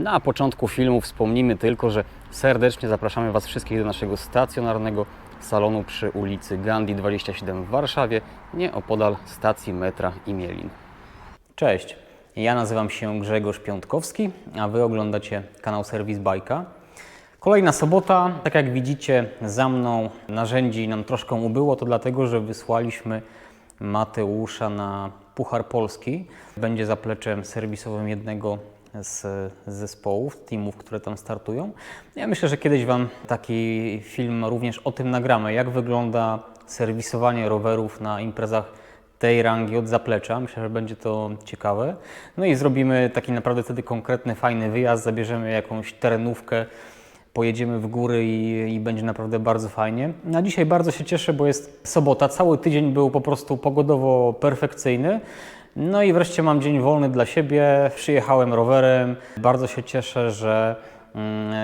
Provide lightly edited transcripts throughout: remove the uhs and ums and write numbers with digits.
Na początku filmu wspomnimy tylko, że serdecznie zapraszamy Was wszystkich do naszego stacjonarnego salonu przy ulicy Gandhi 27 w Warszawie, nieopodal stacji metra Imielin. Cześć, ja nazywam się Grzegorz Piątkowski, a Wy oglądacie kanał Serwis Bajka. Kolejna sobota, tak jak widzicie za mną narzędzi nam troszkę ubyło, to dlatego, że wysłaliśmy Mateusza na Puchar Polski. Będzie zapleczem serwisowym jednego z zespołów, teamów, które tam startują. Ja myślę, że kiedyś Wam taki film również o tym nagramy, jak wygląda serwisowanie rowerów na imprezach tej rangi od zaplecza. Myślę, że będzie to ciekawe. No i zrobimy taki naprawdę wtedy konkretny, fajny wyjazd, zabierzemy jakąś terenówkę, pojedziemy w góry i będzie naprawdę bardzo fajnie. Na dzisiaj bardzo się cieszę, bo jest sobota, cały tydzień był po prostu pogodowo perfekcyjny. No i wreszcie mam dzień wolny dla siebie, przyjechałem rowerem. Bardzo się cieszę, że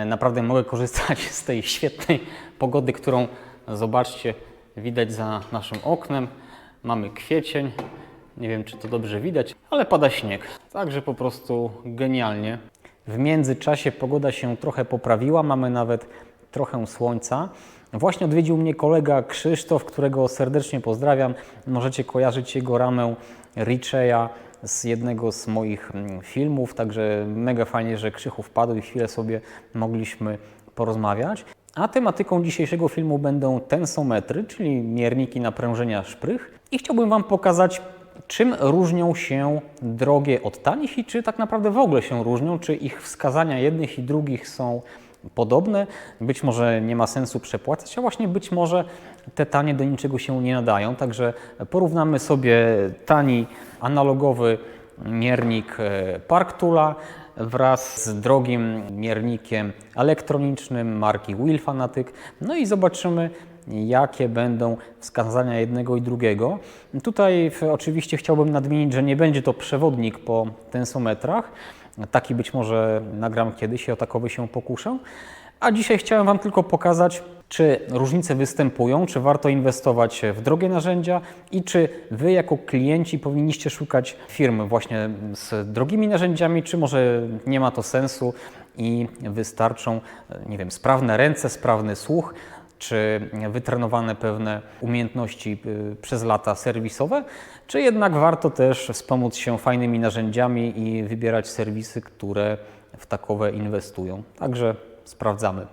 naprawdę mogę korzystać z tej świetnej pogody, którą zobaczcie, widać za naszym oknem. Mamy kwiecień, nie wiem czy to dobrze widać, ale pada śnieg, także po prostu genialnie. W międzyczasie pogoda się trochę poprawiła, mamy nawet trochę słońca. Właśnie odwiedził mnie kolega Krzysztof, którego serdecznie pozdrawiam. Możecie kojarzyć jego ramę Richeya z jednego z moich filmów, także mega fajnie, że Krzychu wpadł i chwilę sobie mogliśmy porozmawiać. A tematyką dzisiejszego filmu będą tensometry, czyli mierniki naprężenia szprych. I chciałbym Wam pokazać, czym różnią się drogie od tanich i czy tak naprawdę w ogóle się różnią, czy ich wskazania jednych i drugich są podobne. Być może nie ma sensu przepłacać, a właśnie być może te tanie do niczego się nie nadają. Także porównamy sobie tani analogowy miernik Parktoola wraz z drogim miernikiem elektronicznym marki Wheelfanatic. No i zobaczymy, jakie będą wskazania jednego i drugiego. Tutaj oczywiście chciałbym nadmienić, że nie będzie to przewodnik po tensometrach. Taki być może nagram kiedyś i o takowy się pokuszę. A dzisiaj chciałem Wam tylko pokazać, czy różnice występują, czy warto inwestować w drogie narzędzia i czy Wy jako klienci powinniście szukać firm właśnie z drogimi narzędziami, czy może nie ma to sensu i wystarczą, nie wiem, sprawne ręce, sprawny słuch, czy wytrenowane pewne umiejętności przez lata serwisowe, czy jednak warto też wspomóc się fajnymi narzędziami i wybierać serwisy, które w takowe inwestują. Także sprawdzamy.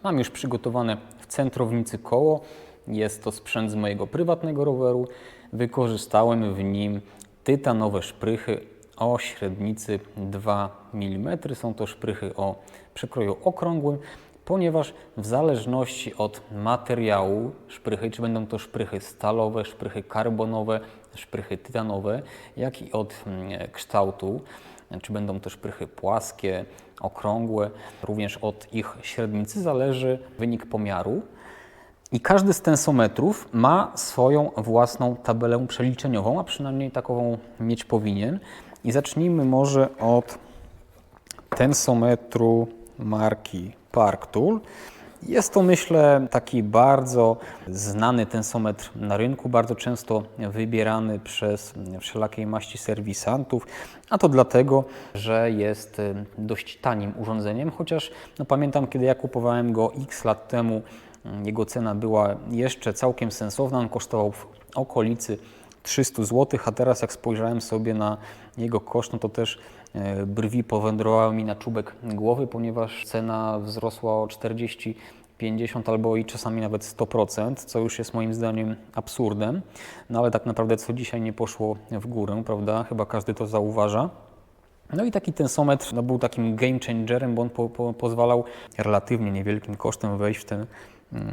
Mam już przygotowane w centrownicy koło. Jest to sprzęt z mojego prywatnego roweru. Wykorzystałem w nim tytanowe szprychy o średnicy 2 mm. Są to szprychy o przekroju okrągłym, ponieważ w zależności od materiału szprychy, czy będą to szprychy stalowe, szprychy karbonowe, szprychy tytanowe, jak i od kształtu, czy będą to szprychy płaskie, okrągłe, również od ich średnicy zależy wynik pomiaru. I każdy z tensometrów ma swoją własną tabelę przeliczeniową, a przynajmniej takową mieć powinien. I zacznijmy może od tensometru marki Parktool. Jest to, myślę, taki bardzo znany tensometr na rynku, bardzo często wybierany przez wszelakiej maści serwisantów, a to dlatego, że jest dość tanim urządzeniem, chociaż pamiętam, kiedy ja kupowałem go x lat temu, jego cena była jeszcze całkiem sensowna, on kosztował w okolicy 300 zł, a teraz jak spojrzałem sobie na jego koszt, no to też brwi powędrowały mi na czubek głowy, ponieważ cena wzrosła o 40, 50 albo i czasami nawet 100%, co już jest moim zdaniem absurdem. No ale tak naprawdę co dzisiaj nie poszło w górę, prawda? Chyba każdy to zauważa. No i taki tensometr był takim game changerem, bo on pozwalał relatywnie niewielkim kosztem wejść w ten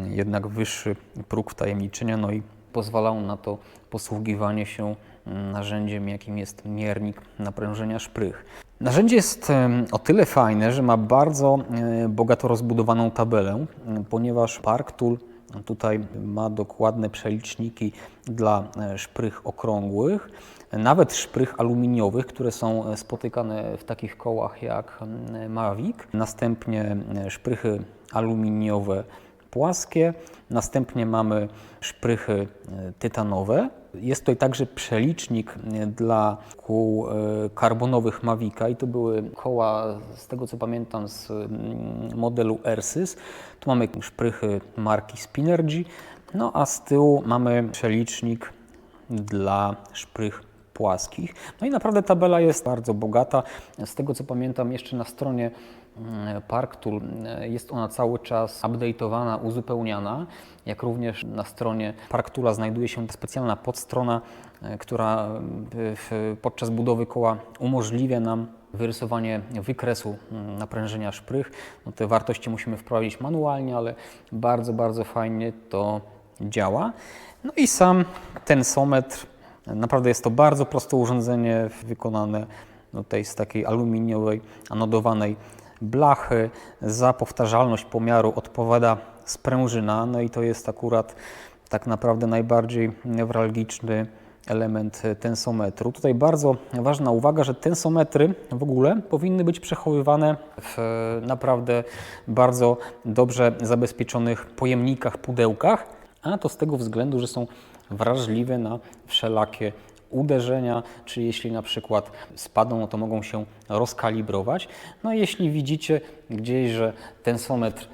jednak wyższy próg wtajemniczenia, no i pozwalał na to posługiwanie się narzędziem, jakim jest miernik naprężenia szprych. Narzędzie jest o tyle fajne, że ma bardzo bogato rozbudowaną tabelę, ponieważ Parktool tutaj ma dokładne przeliczniki dla szprych okrągłych, nawet szprych aluminiowych, które są spotykane w takich kołach jak Mavic. Następnie szprychy aluminiowe płaskie, następnie mamy szprychy tytanowe. Jest tutaj także przelicznik dla kół karbonowych Mavica i to były koła, z tego co pamiętam, z modelu Ersys. Tu mamy szprychy marki Spinergy, no a z tyłu mamy przelicznik dla szprych płaskich. No i naprawdę tabela jest bardzo bogata. Z tego co pamiętam, jeszcze na stronie Parktool jest ona cały czas update'owana, uzupełniana, jak również na stronie Parktoola znajduje się specjalna podstrona, która podczas budowy koła umożliwia nam wyrysowanie wykresu naprężenia szprych. No te wartości musimy wprowadzić manualnie, ale bardzo, bardzo fajnie to działa. No i sam tensometr. Naprawdę jest to bardzo proste urządzenie wykonane tutaj z takiej aluminiowej, anodowanej blachy. Za powtarzalność pomiaru odpowiada sprężyna, no i to jest akurat tak naprawdę najbardziej newralgiczny element tensometru. Tutaj bardzo ważna uwaga, że tensometry w ogóle powinny być przechowywane w naprawdę bardzo dobrze zabezpieczonych pojemnikach, pudełkach, a to z tego względu, że są wrażliwe na wszelakie uderzenia, czy jeśli na przykład spadną, no to mogą się rozkalibrować. No i jeśli widzicie gdzieś, że tensometr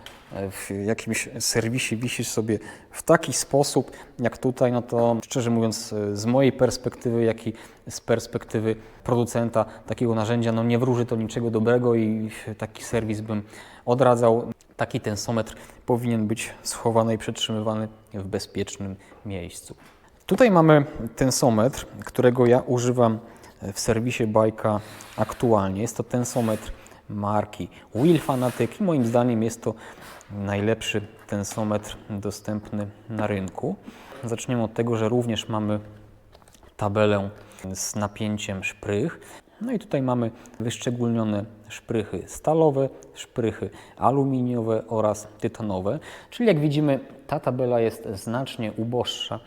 w jakimś serwisie wisi sobie w taki sposób jak tutaj, no to szczerze mówiąc z mojej perspektywy, jak i z perspektywy producenta takiego narzędzia, no nie wróży to niczego dobrego i taki serwis bym odradzał. Taki tensometr powinien być schowany i przetrzymywany w bezpiecznym miejscu. Tutaj mamy tensometr, którego ja używam w serwisie Bajka aktualnie. Jest to tensometr marki Wheel Fanatic i moim zdaniem jest to najlepszy tensometr dostępny na rynku. Zaczniemy od tego, że również mamy tabelę z napięciem szprych. No i tutaj mamy wyszczególnione szprychy stalowe, szprychy aluminiowe oraz tytanowe. Czyli jak widzimy, ta tabela jest znacznie uboższa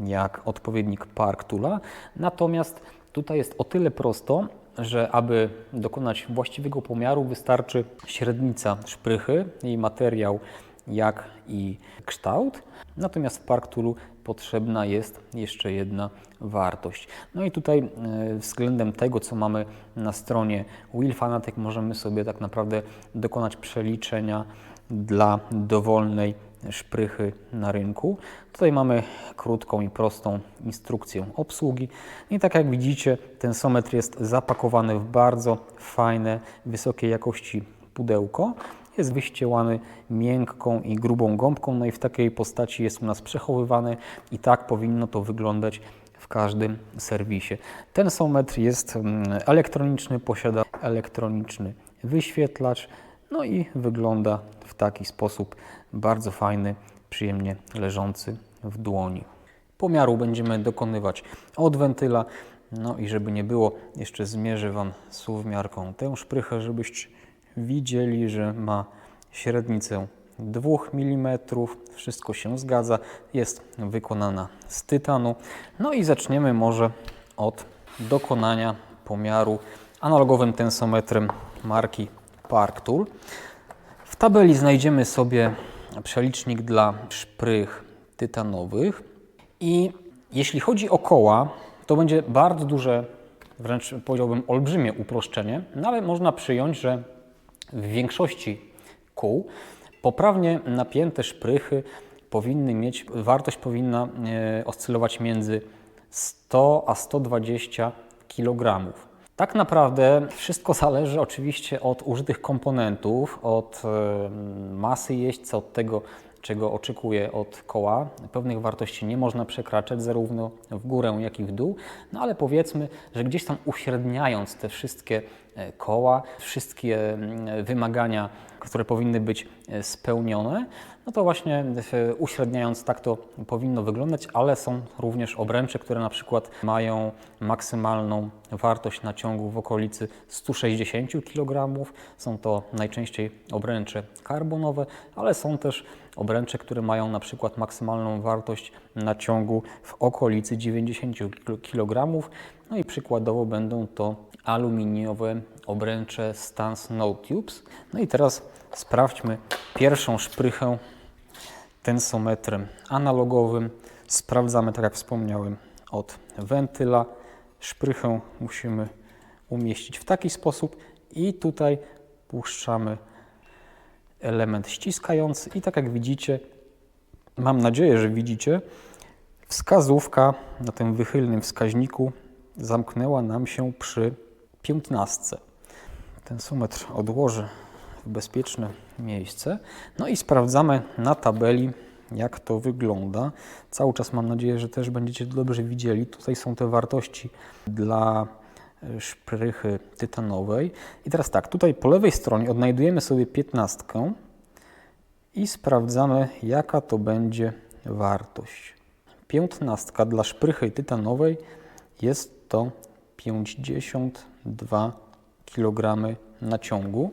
jak odpowiednik Parktoola. Natomiast tutaj jest o tyle prosto, że aby dokonać właściwego pomiaru wystarczy średnica szprychy, jej materiał, jak i kształt. Natomiast w Parktoolu potrzebna jest jeszcze jedna wartość. No i tutaj względem tego, co mamy na stronie Wheel Fanatic, możemy sobie tak naprawdę dokonać przeliczenia dla dowolnej szprychy na rynku. Tutaj mamy krótką i prostą instrukcję obsługi. I tak jak widzicie, tensometr jest zapakowany w bardzo fajne, wysokiej jakości pudełko. Jest wyścielany miękką i grubą gąbką, no i w takiej postaci jest u nas przechowywany i tak powinno to wyglądać w każdym serwisie. Tensometr jest elektroniczny, posiada elektroniczny wyświetlacz, no i wygląda w taki sposób bardzo fajny, przyjemnie leżący w dłoni. Pomiaru będziemy dokonywać od wentyla, no i żeby nie było, jeszcze zmierzę Wam suwmiarką tę szprychę, żebyście widzieli, że ma średnicę 2 mm, wszystko się zgadza, jest wykonana z tytanu. No i zaczniemy może od dokonania pomiaru analogowym tensometrem marki Parktool. W tabeli znajdziemy sobie przelicznik dla szprych tytanowych i jeśli chodzi o koła, to będzie bardzo duże, wręcz powiedziałbym olbrzymie uproszczenie, no ale można przyjąć, że w większości kół poprawnie napięte szprychy powinny mieć, wartość powinna oscylować między 100 a 120 kg. Tak naprawdę wszystko zależy oczywiście od użytych komponentów, od masy jeźdźca, od tego, czego oczekuje od koła. Pewnych wartości nie można przekraczać zarówno w górę, jak i w dół, no ale powiedzmy, że gdzieś tam uśredniając te wszystkie koła, wszystkie wymagania, które powinny być spełnione, no to właśnie uśredniając tak to powinno wyglądać, ale są również obręcze, które na przykład mają maksymalną wartość naciągu w okolicy 160 kg. Są to najczęściej obręcze karbonowe, ale są też obręcze, które mają na przykład maksymalną wartość naciągu w okolicy 90 kg. No i przykładowo będą to aluminiowe obręcze Stance No Tubes. No i teraz sprawdźmy pierwszą szprychę, tensometrem analogowym. Sprawdzamy, tak jak wspomniałem, od wentyla. Szprychę musimy umieścić w taki sposób i tutaj puszczamy element ściskający i tak jak widzicie, mam nadzieję, że widzicie, wskazówka na tym wychylnym wskaźniku zamknęła nam się przy 15. Tensometr odłożę w bezpieczne miejsce. No i sprawdzamy na tabeli, jak to wygląda. Cały czas mam nadzieję, że też będziecie dobrze widzieli. Tutaj są te wartości dla szprychy tytanowej. I teraz tak, tutaj po lewej stronie odnajdujemy sobie 15 i sprawdzamy, jaka to będzie wartość. 15 dla szprychy tytanowej jest to 52 kg naciągu.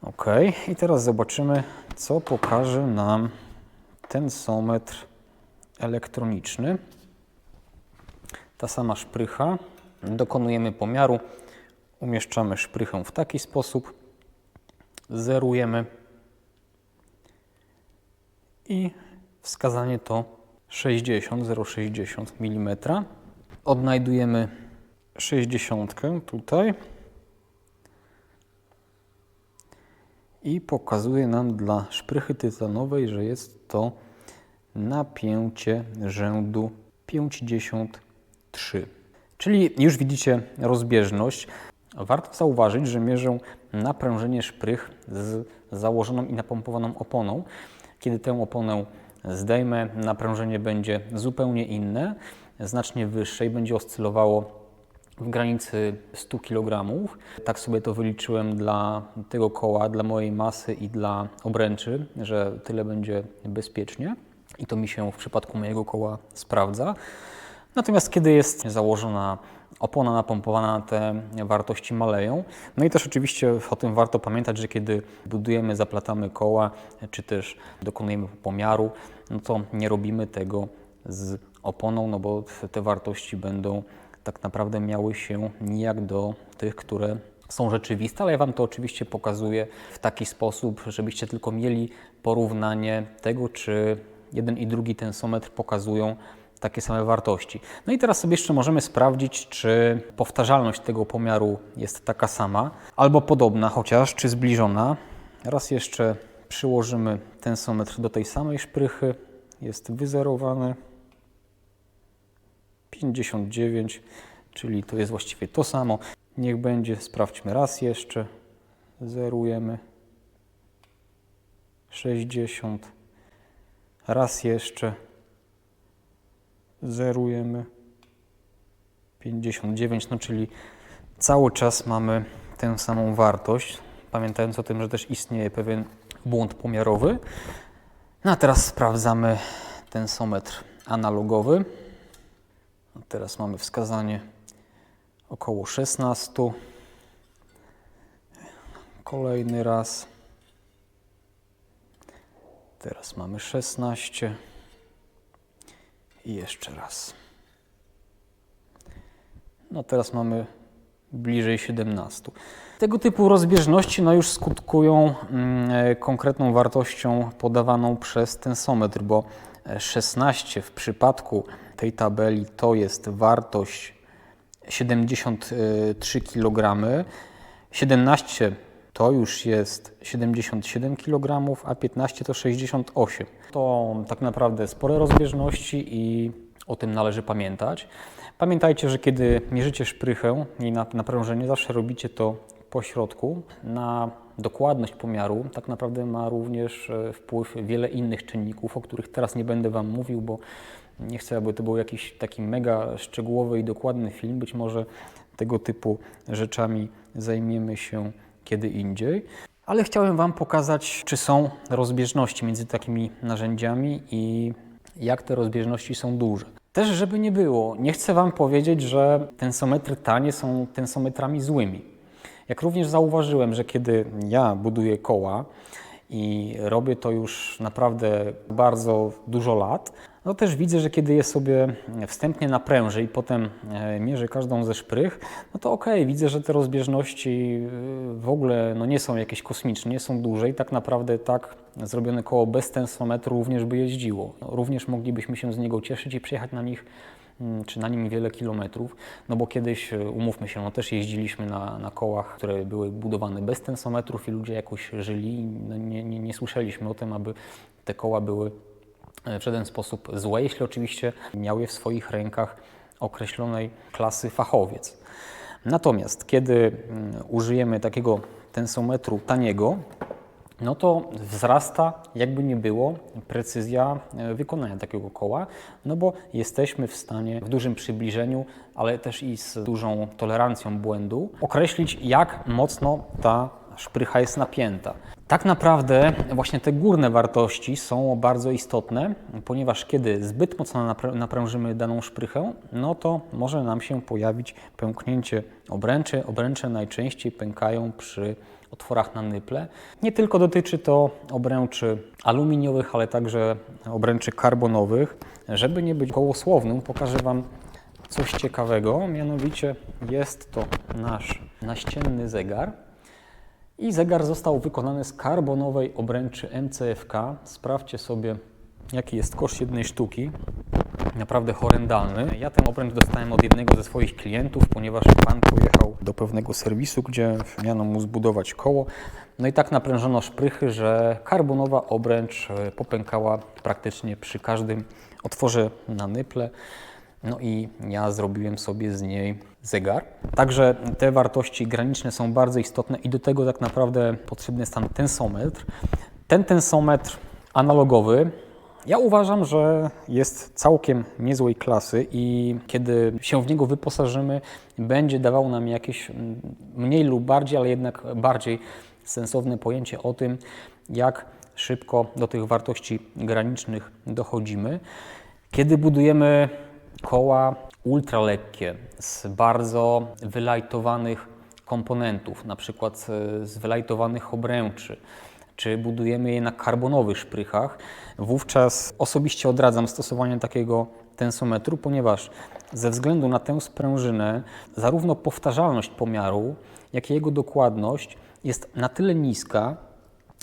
Ok, i teraz zobaczymy, co pokaże nam tensometr elektroniczny. Ta sama szprycha. Dokonujemy pomiaru. Umieszczamy szprychę w taki sposób. Zerujemy. I wskazanie to 0,60 mm. Odnajdujemy 60 tutaj. I pokazuje nam dla szprychy tytanowej, że jest to napięcie rzędu 53. Czyli już widzicie rozbieżność. Warto zauważyć, że mierzę naprężenie szprych z założoną i napompowaną oponą. Kiedy tę oponę zdejmę, naprężenie będzie zupełnie inne, znacznie wyższe i będzie oscylowało w granicy 100 kg. Tak sobie to wyliczyłem dla tego koła, dla mojej masy i dla obręczy, że tyle będzie bezpiecznie i to mi się w przypadku mojego koła sprawdza. Natomiast kiedy jest założona opona napompowana, te wartości maleją. No i też oczywiście o tym warto pamiętać, że kiedy budujemy, zaplatamy koła, czy też dokonujemy pomiaru, no to nie robimy tego z oponą, no bo te wartości będą tak naprawdę miały się nijak do tych, które są rzeczywiste, ale ja Wam to oczywiście pokazuję w taki sposób, żebyście tylko mieli porównanie tego, czy jeden i drugi tensometr pokazują takie same wartości. No i teraz sobie jeszcze możemy sprawdzić, czy powtarzalność tego pomiaru jest taka sama, albo podobna, chociaż, czy zbliżona. Raz jeszcze przyłożymy tensometr do tej samej szprychy, jest wyzerowany. 59, czyli to jest właściwie to samo. Niech będzie, sprawdźmy raz jeszcze. Zerujemy. 60. Raz jeszcze. Zerujemy. 59, no czyli cały czas mamy tę samą wartość. Pamiętając o tym, że też istnieje pewien błąd pomiarowy. No a teraz sprawdzamy tensometr analogowy. Teraz mamy wskazanie około 16. Kolejny raz. Teraz mamy 16. I jeszcze raz. No teraz mamy bliżej 17. Tego typu rozbieżności już skutkują konkretną wartością podawaną przez tensometr, bo 16 w przypadku tej tabeli to jest wartość 73 kg, 17 to już jest 77 kg, a 15 to 68. To tak naprawdę spore rozbieżności i o tym należy pamiętać. Pamiętajcie, że kiedy mierzycie szprychę i naprężenie, zawsze robicie to po środku. Na dokładność pomiaru tak naprawdę ma również wpływ wiele innych czynników, o których teraz nie będę Wam mówił, bo nie chcę, aby to był jakiś taki mega szczegółowy i dokładny film. Być może tego typu rzeczami zajmiemy się kiedy indziej. Ale chciałem Wam pokazać, czy są rozbieżności między takimi narzędziami i jak te rozbieżności są duże. Też, żeby nie było, nie chcę Wam powiedzieć, że tensometry tanie są tensometrami złymi. Jak również zauważyłem, że kiedy ja buduję koła i robię to już naprawdę bardzo dużo lat, No też widzę, że kiedy je sobie wstępnie naprężę i potem mierzę każdą ze szprych, no to okej, widzę, że te rozbieżności w ogóle no nie są jakieś kosmiczne, nie są duże i tak naprawdę tak zrobione koło bez tensometru również by jeździło. No, również moglibyśmy się z niego cieszyć i przejechać na nich czy na nim wiele kilometrów, no bo kiedyś, umówmy się, no też jeździliśmy na kołach, które były budowane bez tensometrów i ludzie jakoś żyli i no nie słyszeliśmy o tym, aby te koła były w żaden sposób złe, jeśli oczywiście miał je w swoich rękach określonej klasy fachowiec. Natomiast kiedy użyjemy takiego tensometru taniego, no to wzrasta, jakby nie było, precyzja wykonania takiego koła, no bo jesteśmy w stanie w dużym przybliżeniu, ale też i z dużą tolerancją błędu określić, jak mocno ta szprycha jest napięta. Tak naprawdę właśnie te górne wartości są bardzo istotne, ponieważ kiedy zbyt mocno naprężymy daną szprychę, no to może nam się pojawić pęknięcie obręczy. Obręcze najczęściej pękają przy otworach na nyple. Nie tylko dotyczy to obręczy aluminiowych, ale także obręczy karbonowych. Żeby nie być gołosłownym, pokażę Wam coś ciekawego, mianowicie jest to nasz naścienny zegar. I zegar został wykonany z karbonowej obręczy MCFK. Sprawdźcie sobie, jaki jest koszt jednej sztuki. Naprawdę horrendalny. Ja ten obręcz dostałem od jednego ze swoich klientów, ponieważ pan pojechał do pewnego serwisu, gdzie miano mu zbudować koło. No i tak naprężono szprychy, że karbonowa obręcz popękała praktycznie przy każdym otworze na nyple. No i ja zrobiłem sobie z niej zegar. Także te wartości graniczne są bardzo istotne i do tego tak naprawdę potrzebny jest tam tensometr. Ten tensometr analogowy, ja uważam, że jest całkiem niezłej klasy i kiedy się w niego wyposażymy, będzie dawał nam jakieś mniej lub bardziej, ale jednak bardziej sensowne pojęcie o tym, jak szybko do tych wartości granicznych dochodzimy. Kiedy budujemy koła ultralekkie z bardzo wylajtowanych komponentów, na przykład z wylajtowanych obręczy, czy budujemy je na karbonowych szprychach, wówczas osobiście odradzam stosowanie takiego tensometru, ponieważ ze względu na tę sprężynę zarówno powtarzalność pomiaru, jak i jego dokładność jest na tyle niska,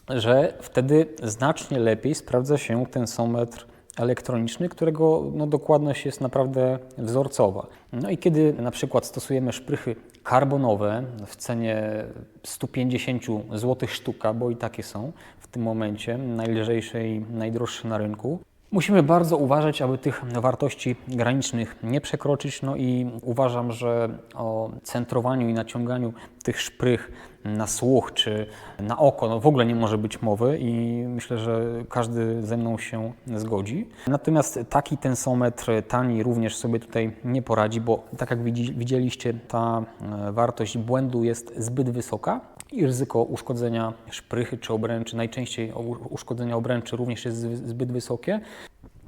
że wtedy znacznie lepiej sprawdza się tensometr elektroniczny, którego dokładność jest naprawdę wzorcowa. No i kiedy na przykład stosujemy szprychy karbonowe w cenie 150 zł sztuka, bo i takie są w tym momencie najlżejsze i najdroższe na rynku, musimy bardzo uważać, aby tych wartości granicznych nie przekroczyć. No i uważam, że o centrowaniu i naciąganiu tych szprych na słuch czy na oko w ogóle nie może być mowy i myślę, że każdy ze mną się zgodzi. Natomiast taki tensometr tani również sobie tutaj nie poradzi, bo tak jak widzieliście, ta wartość błędu jest zbyt wysoka i ryzyko uszkodzenia szprychy czy obręczy, najczęściej uszkodzenia obręczy również jest zbyt wysokie.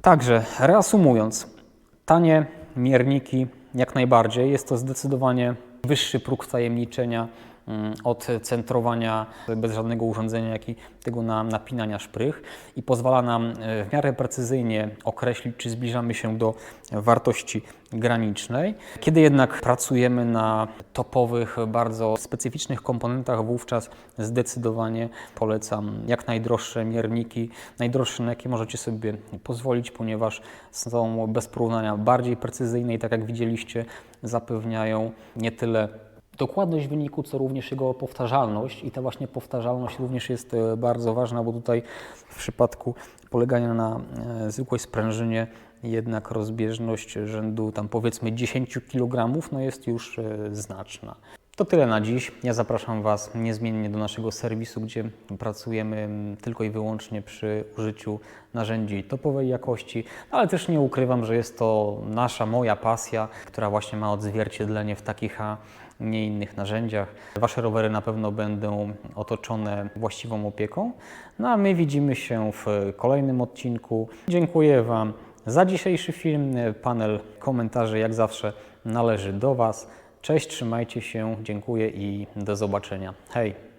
Także reasumując, tanie mierniki jak najbardziej, jest to zdecydowanie wyższy próg wtajemniczenia od centrowania bez żadnego urządzenia, jak i tego napinania szprych i pozwala nam w miarę precyzyjnie określić, czy zbliżamy się do wartości granicznej. Kiedy jednak pracujemy na topowych, bardzo specyficznych komponentach, wówczas zdecydowanie polecam jak najdroższe mierniki, najdroższe, na jakie możecie sobie pozwolić, ponieważ są bez porównania bardziej precyzyjne i tak jak widzieliście, zapewniają nie tyle dokładność wyniku, co również jego powtarzalność i ta właśnie powtarzalność również jest bardzo ważna, bo tutaj w przypadku polegania na zwykłej sprężynie jednak rozbieżność rzędu tam powiedzmy 10 kg jest już znaczna. To tyle na dziś. Ja zapraszam Was niezmiennie do naszego serwisu, gdzie pracujemy tylko i wyłącznie przy użyciu narzędzi topowej jakości, ale też nie ukrywam, że jest to moja pasja, która właśnie ma odzwierciedlenie w takich, a nie innych narzędziach. Wasze rowery na pewno będą otoczone właściwą opieką. No a my widzimy się w kolejnym odcinku. Dziękuję Wam za dzisiejszy film. Panel komentarzy jak zawsze należy do Was. Cześć, trzymajcie się, dziękuję i do zobaczenia. Hej!